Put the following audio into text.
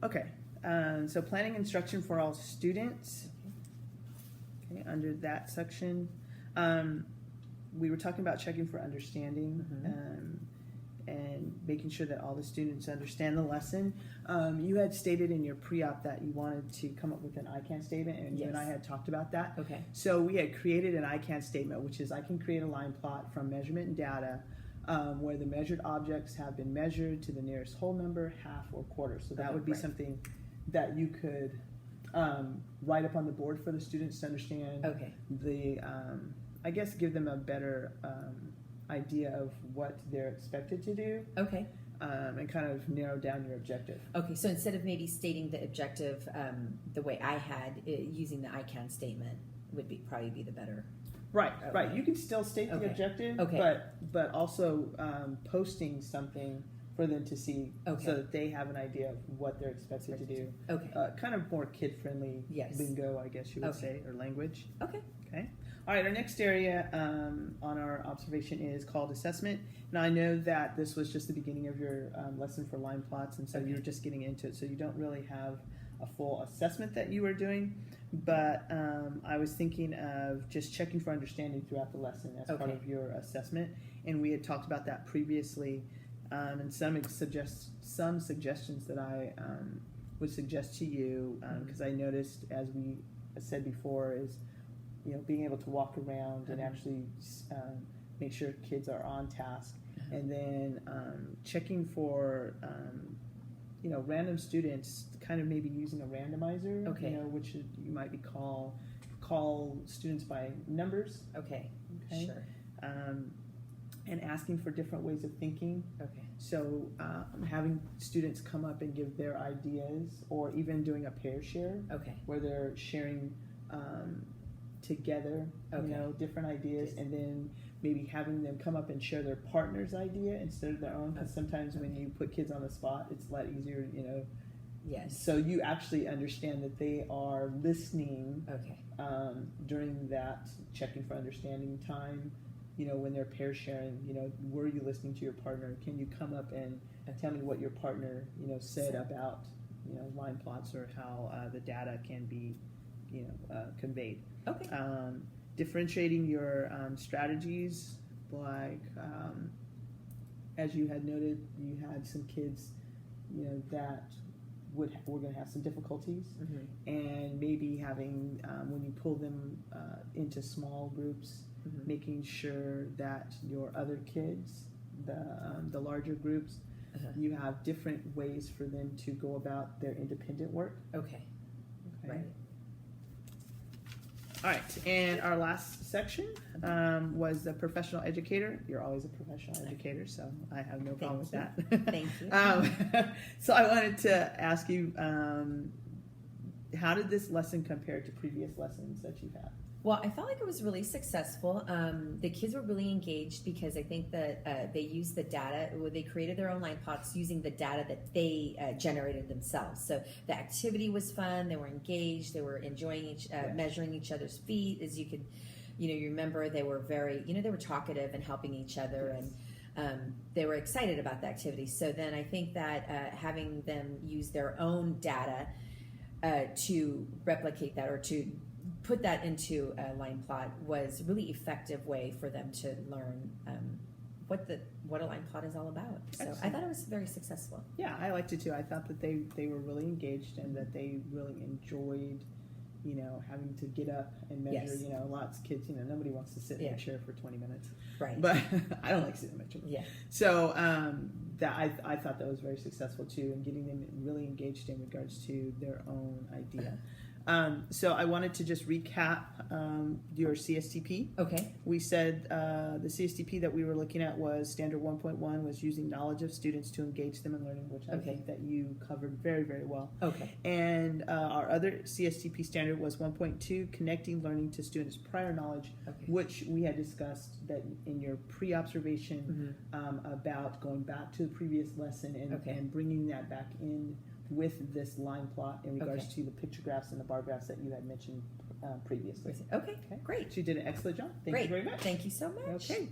Okay, so planning instruction for all students. Okay, under that section, we were talking about checking for understanding and making sure that all the students understand the lesson. You had stated in your pre-op that you wanted to come up with an ICANN statement, and you and I had talked about that. Okay. So we had created an ICANN statement, which is I can create a line plot from measurement and data where the measured objects have been measured to the nearest whole number, half, or quarter. So that would be something that you could write up on the board for the students to understand. Okay. The I guess give them a better idea of what they're expected to do. Okay. And kind of narrow down your objective. Okay, so instead of maybe stating the objective the way I had, using the ICANN statement would probably be the better. Right, right. You can still state the objective, but also posting something for them to see so that they have an idea of what they're expected to do. Okay. Kind of more kid-friendly lingo, I guess you would say, or language. Okay. Okay. All right, our next area on our observation is called assessment. Now, I know that this was just the beginning of your lesson for line plots, and so you're just getting into it, so you don't really have a full assessment that you were doing, but I was thinking of just checking for understanding throughout the lesson as part of your assessment, and we had talked about that previously, and some suggestions that I would suggest to you, because I noticed, as we said before, is being able to walk around and actually make sure kids are on task, and then checking for random students, kind of maybe using a randomizer, which you might be call students by numbers. Okay. Sure. And asking for different ways of thinking. Okay. So having students come up and give their ideas, or even doing a pair share. Okay. Where they're sharing together, different ideas, and then maybe having them come up and share their partner's idea instead of their own, because sometimes when you put kids on the spot, it's a lot easier, Yes. So you actually understand that they are listening during that checking for understanding time, when they're pair sharing, were you listening to your partner? Can you come up and tell me what your partner, said about, line plots, or how the data can be, conveyed. Okay. Differentiating your strategies, like as you had noted, you had some kids, that were going to have some difficulties, and maybe having when you pull them into small groups, making sure that your other kids, the larger groups, you have different ways for them to go about their independent work. Okay. Right. All right, and our last section was the professional educator. You're always a professional educator, so I have no problem with that. Thank you. So I wanted to ask you, how did this lesson compare to previous lessons that you've had? Well, I felt like it was really successful. The kids were really engaged because I think that they used the data. They created their own line plots using the data that they generated themselves. So the activity was fun. They were engaged. They were enjoying measuring each other's feet. As you could, you remember, they were very, they were talkative and helping each other, and they were excited about the activity. So then I think that having them use their own data to replicate that, or to put that into a line plot, was a really effective way for them to learn what a line plot is all about. So excellent. I thought it was very successful. Yeah, I liked it too. I thought that they were really engaged, and that they really enjoyed, having to get up and measure. Yes. Lots of kids, nobody wants to sit in a chair for 20 minutes. Right. But I don't like sitting in my chair. Yeah. So that I thought that was very successful too, and getting them really engaged in regards to their own idea. So I wanted to just recap your CSTP. Okay. We said the CSTP that we were looking at was standard 1.1 was using knowledge of students to engage them in learning, which I think that you covered very, very well. Okay. And our other CSTP standard was 1.2, connecting learning to students' prior knowledge, which we had discussed that in your pre-observation about going back to the previous lesson and bringing that back in with this line plot in regards to the picture graphs and the bar graphs that you had mentioned previously. Okay, great. So you did an excellent job. Thank you very much. Thank you so much. Okay.